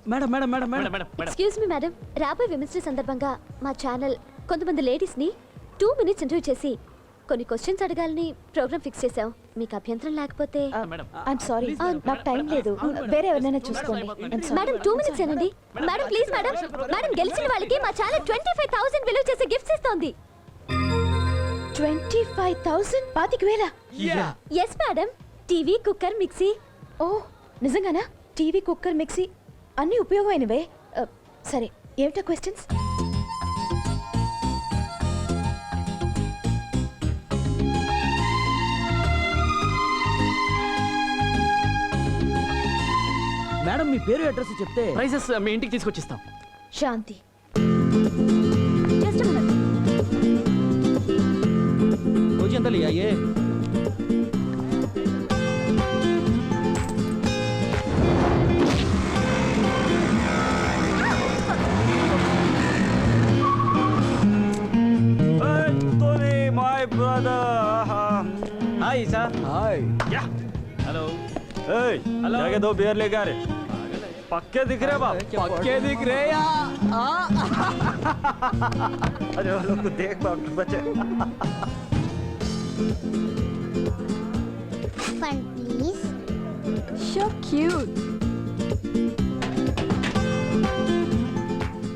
Madam madam madam madam excuse me madam, రాబోయే women's day సందర్భంగా మా ఛానల్ కొంతమంది లేడీస్ ని 2 minutes ఇంటర్వ్యూ చేసి కొన్ని క్వశ్చన్స్ అడగాలని ప్రోగ్రామ్ ఫిక్స్ చేసాం. మీకు అభ్యంతరం లేకపోతే ఐఎమ్ సారీ, నాకు టైం లేదు, వేరే ఎవరినైనా చూసుకోండి. మేడం 2 minutes ఏనండి మేడం, ప్లీజ్ మేడం. మేడం గెలిచిన వాళ్ళకి మా ఛానల్ 25,000 విలువ చేసే గిఫ్ట్స్ ఇస్తోంది. 25,000? 25,000? Yes madam, TV, cooker, mixie. Oh నిజంగానా? టీవీ, కుక్కర్, మిక్సీ అన్నీ ఉపయోగమైనవే. సరే, ఏమిటా క్వశ్చన్స్? మేడం మీ పేరు అడ్రస్ చెప్తే ప్రైజెస్ మీ ఇంటికి తీసుకొచ్చిస్తాం. శాంతి. Just minute. రోజు ఎంత లియాయే? My brother. Hi, sir. Hi. Yeah. Hello Hey, जाके 2 बियर लेके आ रहे. पक्के दिख रहे बाप. పక్కే దిక్ రేయా. अरे वो लोग को देख बाप बच्चे. Fun, please. So cute.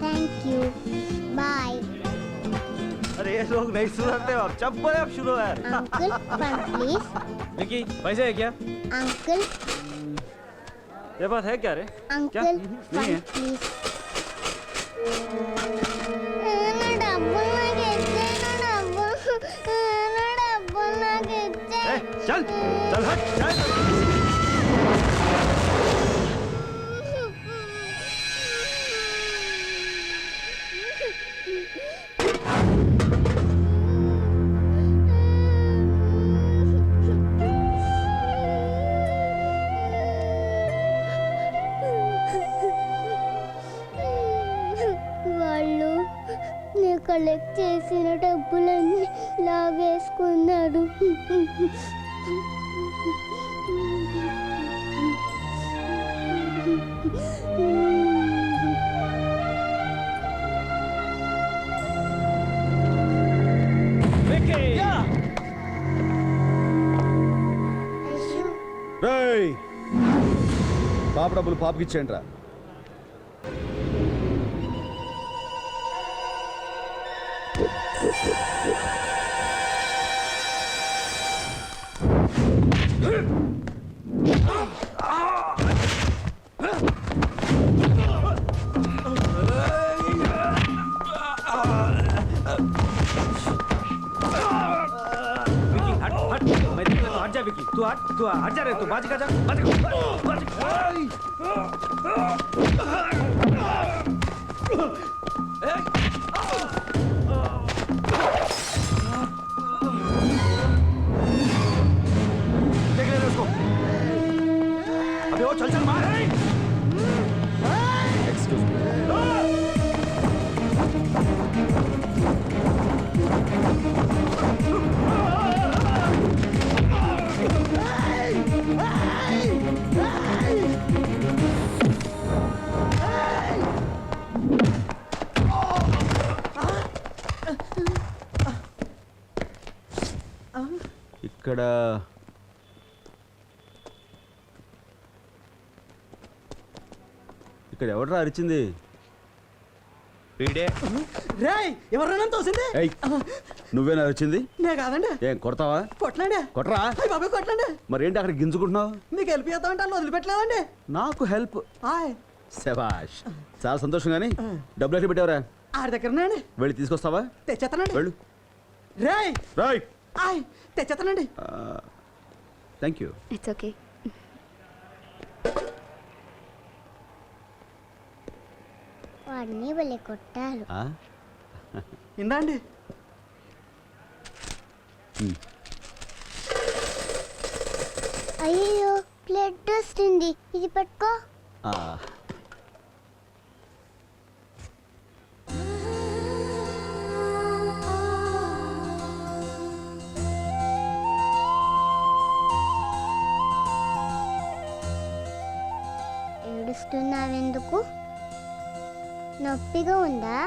Thank you. Bye. अरे ये लोग नहीं सुधरते बाप. चप्पल अब शुरू है. Uncle, fun, please. विकी, पैसे है क्या? Uncle, ये बात है क्या रे? uncle, नहीं fun, है. please. నా డబ్బులు నాకు ఇచ్చే, నా డబ్బులు నాకు ఇచ్చే. ए, चल, चल हट, चल. వాళ్ళు నేను కలెక్ట్ చేసిన డబ్బులన్నీ లాగేసుకున్నాడు. రేయ్, పాప డబ్బులు పాపకి ఇచ్చేయండి రా. हट जा विकी. तू हट जा रे. तू बाजी का जा. देख ले उसको. अबे वो चल मार. Excuse me. ఇక్కడ ఇక్కడ ఎవడరా అరిచింది? వీడే. రేయ్ ఎవరన్నా తోసింది? ఏయ్, నువ్వేనా అరిచింది? నే కాదండి. ఏం కొడతావా? కొట్టండి. కొట్టరా? అయ్య బాబాయ్ కొట్టండి. మరి ఏంటి అక్కడ గింజుకుంటున్నావు? మీకు హెల్ప్ చేద్దామంటే అలా వదిలిపెట్టలేదండి. నాకు హెల్ప్? హాయ్. శభాష్, చాలా సంతోషం. కానీ డబ్బులు ఎక్కడ పెట్టావరా? ఆడి దగ్గరనండి. వెళ్ళి తీసుకొస్తావా? తెచ్చేస్తానండి. వెళ్ళు. రేయ్ రాయ్. హాయ్, తెచ్చేస్తానండి. Thank you. It's okay. వాడిని వాళ్ళే కొట్టారు. ఇందండి. అయ్యో, బ్లడ్ వస్తుంది. ఇది పట్టుకో. ఏడుస్తున్నావెందుకు? నొప్పిగా ఉందా?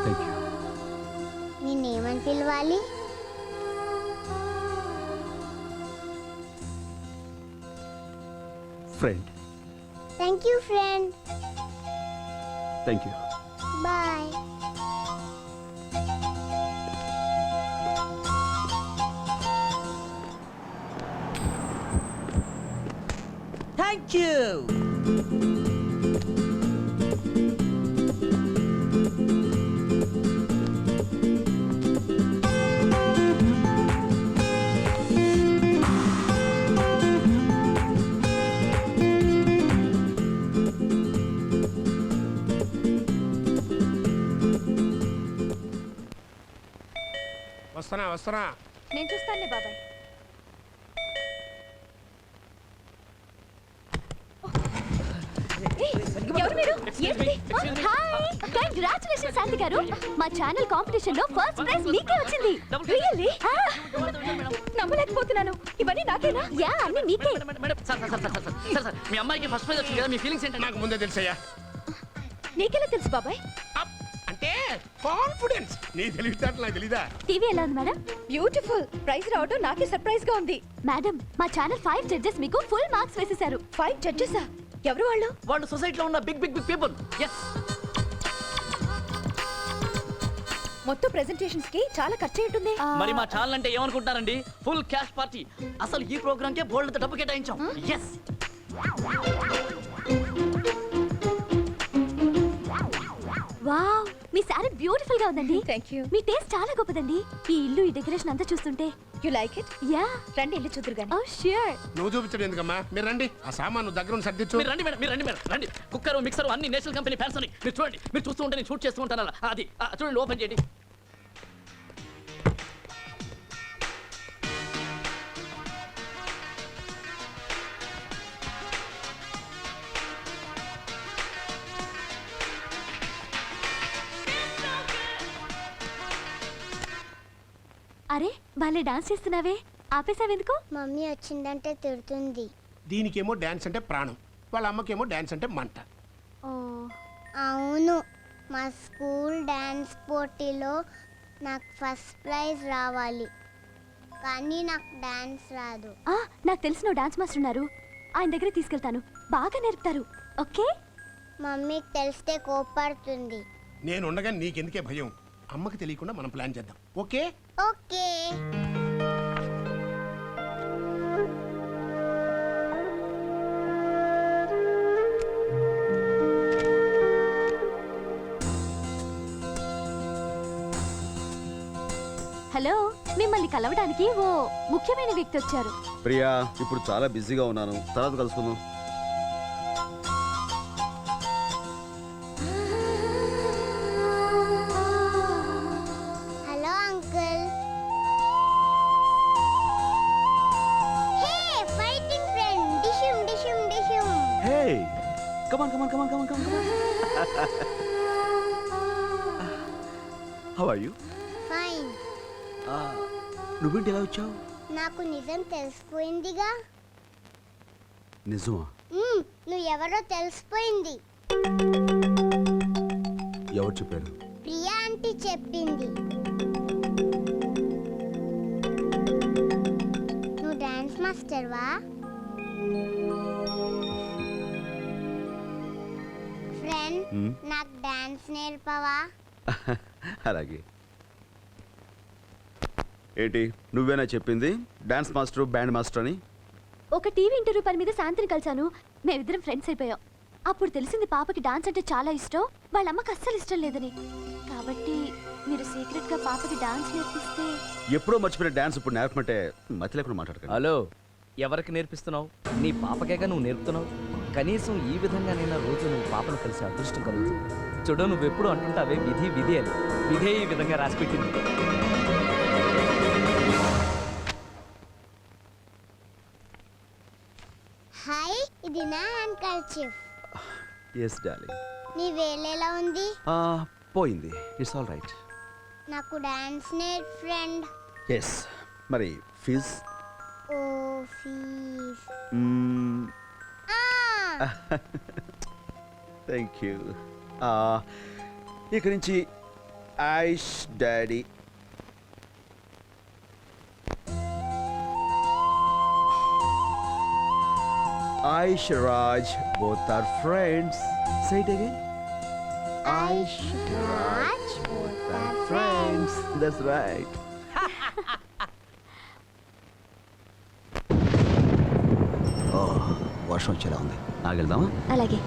Thank you. నేనేమని పిలవాలి? Friend. Thank you friend. Thank you. Bye. Thank you. వస్తున్నా. నేను చూస్తానులే బాబాయ్. ఎవరు మీరు? ఏంటి? హాయ్, కంగ్రాచులేషన్స్ శాంతి గారు. మా ఛానల్ కాంపిటీషన్ లో ఫస్ట్ ప్రైజ్ మీకే వచ్చింది. రియల్లీ? నమ్మలేకపోతున్నాను. ఇవన్నీ నాకేనా? యా, అన్ని మీకే. మీ అమ్మాయికి ఫస్ట్ ప్రైజ్ వచ్చింది కదా, మీ ఫీలింగ్స్ ఏంటంటే? నాకు ముందే తెలుసయ్యా. నీకెలా తెలుసు బాబాయ్? అప్ అంటే కాన్ఫిడెన్స్. నీ తెలివితేటలు నాకు తెలీదా? టీవీ ఎలా ఉంది మేడం? బ్యూటిఫుల్. ప్రైజ్ రావడం నాకే సర్ప్రైజ్ గా ఉంది. మేడం, మా ఛానల్ 5 జడ్జెస్ మీకు ఫుల్ మార్క్స్ వేసేశారు. 5 జడ్జెసా? ఎవరు వాళ్ళు? వాళ్ళు సొసైటీలో ఉన్న big big big people. Yes. మొత్తం ప్రెజెంటేషన్స్ కి చాలా ఖర్చు ఉంటుంది. మరి మా ఛానల్ అంటే ఏమనుకుంటారండి? Full cash party. అసలు ఈ ప్రోగ్రామ్ కే బోల్డ్ డబ్బు కేటాయించాం. ఎస్. వావ్, మీ సారీ బ్యూటిఫుల్ గా ఉందండి. Thank you. మీ టేస్ట్ చాలా గొప్పదండి. ఈ ఇల్లు, ఈ డెకరేషన్ అంతా చూస్తుంటే. You like it? యా. రండి ఇల్లు చూద్దురు గాని. ఓ ష్యూర్. నువ్వు చూపించడం ఎందుకమ్మా? మీరు రండి. ఆ సామాను దగ్గర సర్దిచ్చు. మీరు రండి మేడం, మీరు రండి మేడం, రండి. కుక్కర్, మిక్సర్ అన్ని నేషనల్ కంపెనీ ఫ్యాన్స్ అని మీరు చూడండి. మీరు చూస్తూ ఉంటే నేను షూట్ చేస్తూ ఉంటాను అలా. అది చూడండి, ఓపెన్ చేయండి. అరే, భలే డాన్స్ చేస్తున్నావే. ఆపేసావెందుకు? మమ్మీ వచ్చిందంటే తిడుతుంది. దీనికేమో డాన్స్ అంటే ప్రాణం, వాళ్ళ అమ్మకేమో డాన్స్ అంటే మంట. ఓ. అవును, మా స్కూల్ డాన్స్ పోటీలో నాకు ఫస్ట్ ప్రైజ్ రావాలి, కానీ నాకు డాన్స్ రాదు. నాకు తెలిసిన డాన్స్ మాస్టర్ ఉన్నారు. ఆయన దగ్గర తీసుకెళ్తాను, బాగా నేర్పుతారు. ఓకే? మమ్మీకి తెలిస్తే కోపడుతుంది. నేను ఉండగా నీకెందుకే భయం? అమ్మకి తెలియకుండా మనం ప్లాన్ చేద్దాం. ఓకే? ఓకే. హలో, మిమ్మల్ని కలవడానికి ఓ ముఖ్యమైన వ్యక్తి వచ్చారు. ప్రియా, ఇప్పుడు చాలా బిజీగా ఉన్నాను, తర్వాత కలుసుకుందాం. Hello uncle. Hey fighting friend, డిషుమ్ డిషుమ్ డిషుమ్. Hey, come on. How are you? Fine. నువ్వేంటి ఎలా వచ్చావు? నాకు నిజం తెలిసిపోయిందిగా. నిజమా? నువ్వు ఎవరో తెలిసిపోయింది. ఎవరు చెప్పారు? ప్రియా ఆంటీ చెప్పింది. నువ్వు డాన్స్ మాస్టర్వా? ఫ్రెండ్, నాకు డాన్స్ నేర్పవా? అలాగే. ఏంటి, నువ్వేనా చెప్పింది డాన్స్ మాస్టర్, బ్యాండ్ మాస్టర్ అని? ఒక టీవీ ఇంటర్వ్యూ పని మీద శాంతిని కలిశాను. మేమిద్దరం ఫ్రెండ్స్ అయిపోయాం. అప్పుడు తెలిసింది పాపకి డాన్స్ అంటే చాలా ఇష్టం, వాళ్ళ అమ్మకి అస్సలు ఇష్టం లేదని. కాబట్టి మీరు సీక్రెట్ గా పాపకి డాన్స్ నేర్పిస్తే. ఎప్పుడో మర్చిపోయిన డాన్స్ ఇప్పుడు నేర్పమంటే మతి లేకుండా మాట్లాడకండి. హలో, ఎవరికి నేర్పిస్తున్నావు? నీ పాపకేగా నువ్వు నేర్పుతున్నావు. కనీసం ఈ విధంగా నేను రోజు నువ్వు పాపను కలిసి అదృష్టం కలుగుతుంది. చూడు, నువ్వెప్పుడు అంటుంటావే విధి విధి అని. విధే ఈ విధంగా రాసిపెట్టింది. హాయ్, ఇది నా హ్యాండ్ కర్చీఫ్. Yes darling. నీ వేలేలా ఉంది? పోయింది. It's all right. నాకు డాన్స్ నేర్ ఫ్రెండ్. ఎస్. మరి fees? Oh fees. Thank you. ఇక నుంచి Aish daddy. Aish Raj, both are friends. Say it again. Aish Raj, both are friends. That's right. వర్షం వచ్చేలా ఉంది. ఆగెళ్దామా? అలాగే